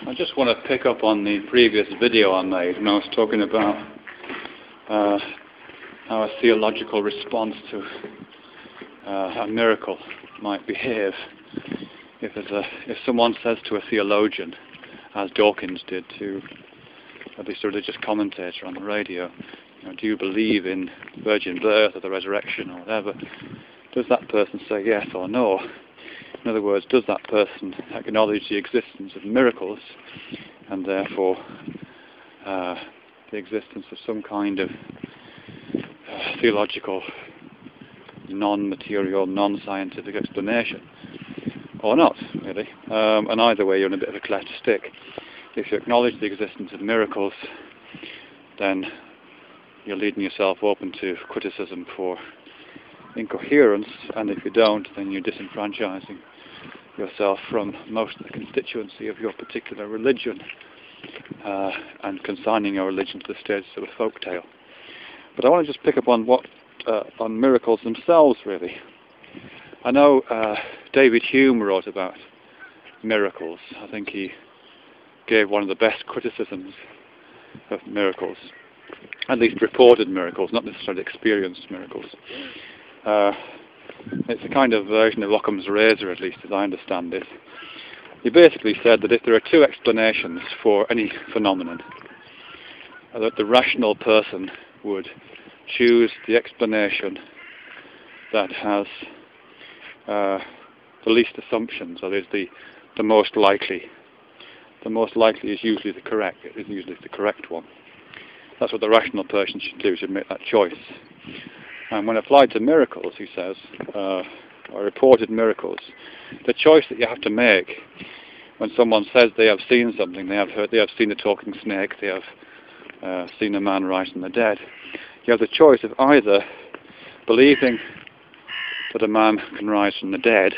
I just want to pick up on the previous video I made when I was talking about how a theological response to a miracle might behave. If someone says to a theologian, as Dawkins did to this religious commentator on the radio, do you believe in virgin birth or the resurrection or whatever, does that person say yes or no? In other words, does that person acknowledge the existence of miracles and therefore the existence of some kind of theological, non-material, non-scientific explanation, or not, really? And either way, you're in a bit of a cleft stick. If you acknowledge the existence of miracles, then you're leaving yourself open to criticism for incoherence, and if you don't, then you're disenfranchising yourself from most of the constituency of your particular religion and consigning your religion to the status of a folk tale. But I want to just pick up on on miracles themselves, really. I know David Hume wrote about miracles. I think he gave one of the best criticisms of miracles, at least reported miracles, not necessarily experienced miracles. It's a kind of version of Occam's razor, at least as I understand it. He basically said that if there are two explanations for any phenomenon, that the rational person would choose the explanation that has the least assumptions, or is the most likely. The most likely is usually the correct one. That's what the rational person should do, should make that choice. And when applied to miracles, he says, or reported miracles, the choice that you have to make when someone says they have seen something, they have seen a talking snake, they have seen a man rise from the dead, you have the choice of either believing that a man can rise from the dead,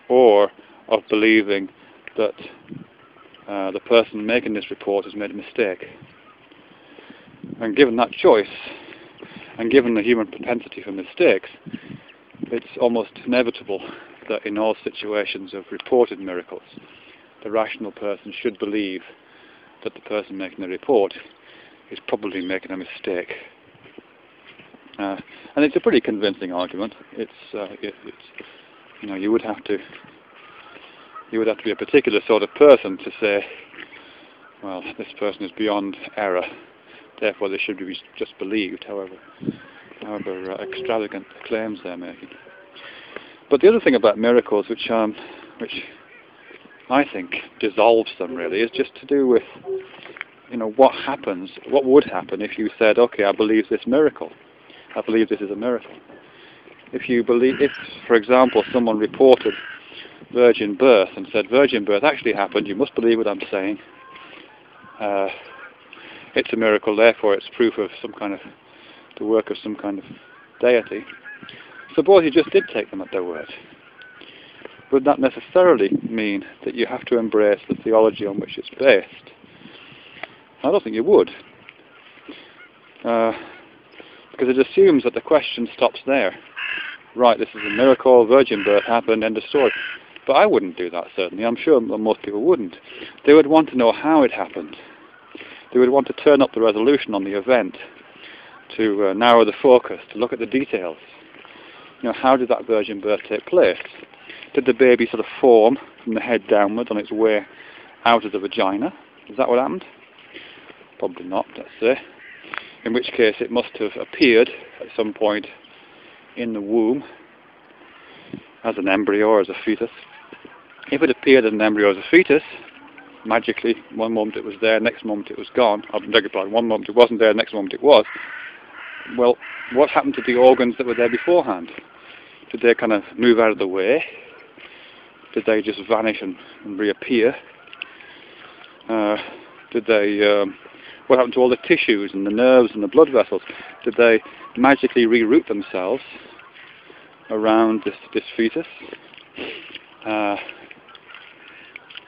or of believing that the person making this report has made a mistake. And given that choice, and given the human propensity for mistakes, it's almost inevitable that in all situations of reported miracles, the rational person should believe that the person making the report is probably making a mistake. And it's a pretty convincing argument. You would have to be a particular sort of person to say, well, this person is beyond error, therefore they should be just believed, however extravagant the claims they're making. But the other thing about miracles, which I think dissolves them really, is just to do with what would happen if you said, okay, I believe this miracle. I believe this is a miracle. If, for example, someone reported virgin birth and said, virgin birth actually happened, you must believe what I'm saying. It's a miracle, therefore it's proof of the work of some kind of deity. Suppose you just did take them at their word. Would that necessarily mean that you have to embrace the theology on which it's based? I don't think you would. Because it assumes that the question stops there. Right, this is a miracle, virgin birth happened, end of story. But I wouldn't do that, certainly. I'm sure most people wouldn't. They would want to know how it happened. They would want to turn up the resolution on the event, to narrow the focus, to look at the details. How did that virgin birth take place? Did the baby sort of form from the head downwards on its way out of the vagina? Is that what happened? Probably not, let's say. In which case it must have appeared at some point in the womb as an embryo or as a fetus. If it appeared as an embryo or as a fetus, magically, one moment it was there, next moment it was gone. One moment it wasn't there, next moment it was. Well, what happened to the organs that were there beforehand? Did they kind of move out of the way? Did they just vanish and reappear? What happened to all the tissues and the nerves and the blood vessels? Did they magically reroute themselves around this fetus?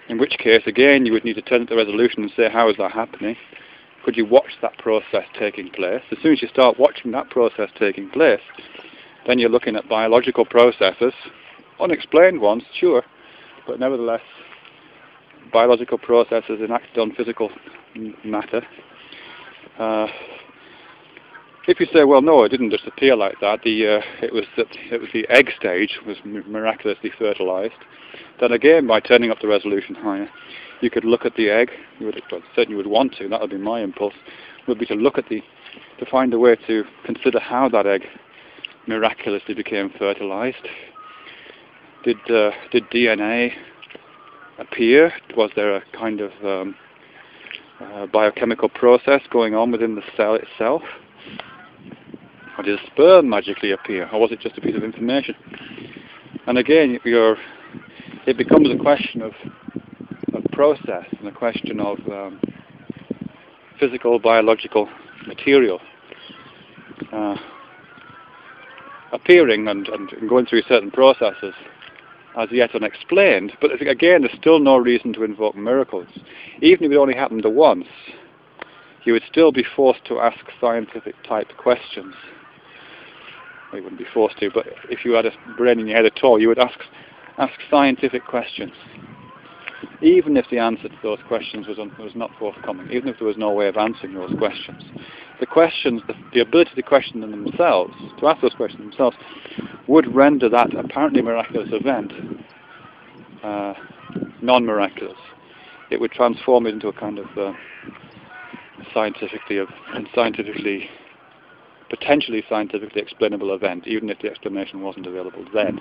In which case, again, you would need to turn to the resolution and say, how is that happening? Could you watch that process taking place? As soon as you start watching that process taking place, then you're looking at biological processes, unexplained ones, sure, but nevertheless biological processes enacted on physical matter. If you say, well, no, it didn't just appear like that. It was the egg stage was miraculously fertilized. Then again, by turning up the resolution higher, you could look at the egg. Certainly you would want to. That would be my impulse. Would be to look at to find a way to consider how that egg miraculously became fertilized. Did DNA appear? Was there a kind of biochemical process going on within the cell itself? Or did a sperm magically appear? Or was it just a piece of information? And again, it becomes a question of process and a question of physical, biological material appearing and going through certain processes as yet unexplained. But again, there's still no reason to invoke miracles. Even if it only happened once, you would still be forced to ask scientific type questions. Well, you wouldn't be forced to, but if you had a brain in your head at all, you would ask scientific questions. Even if the answer to those questions was not forthcoming, even if there was no way of answering those questions. The questions, the ability to question them themselves, to ask those questions themselves, would render that apparently miraculous event non-miraculous. It would transform it into a kind of potentially scientifically explainable event, even if the explanation wasn't available then.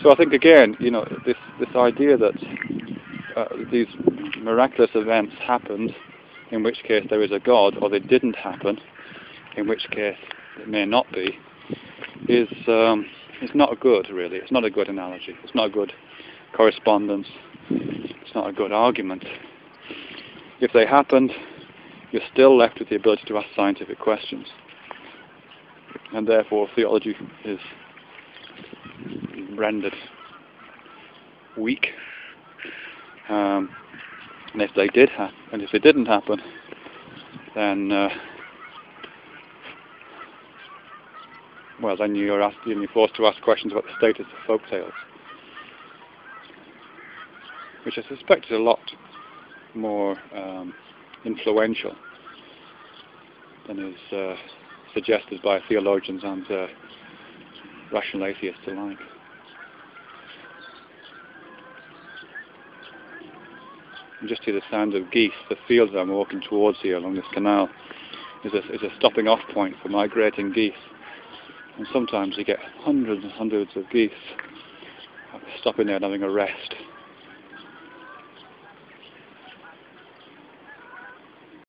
So I think again, this idea that these miraculous events happened, in which case there is a God, or they didn't happen, in which case it may not be, is not good, really. It's not a good analogy. It's not a good correspondence. It's not a good argument. If they happened, you're still left with the ability to ask scientific questions, and therefore theology is rendered weak. And if they did happen, and if it didn't happen, then then you're forced to ask questions about the status of folk tales, which I suspect is a lot more influential than is suggested by theologians and rational atheists alike. You just hear the sound of geese. The field that I'm walking towards here along this canal is a stopping off point for migrating geese. And sometimes you get hundreds and hundreds of geese stopping there and having a rest.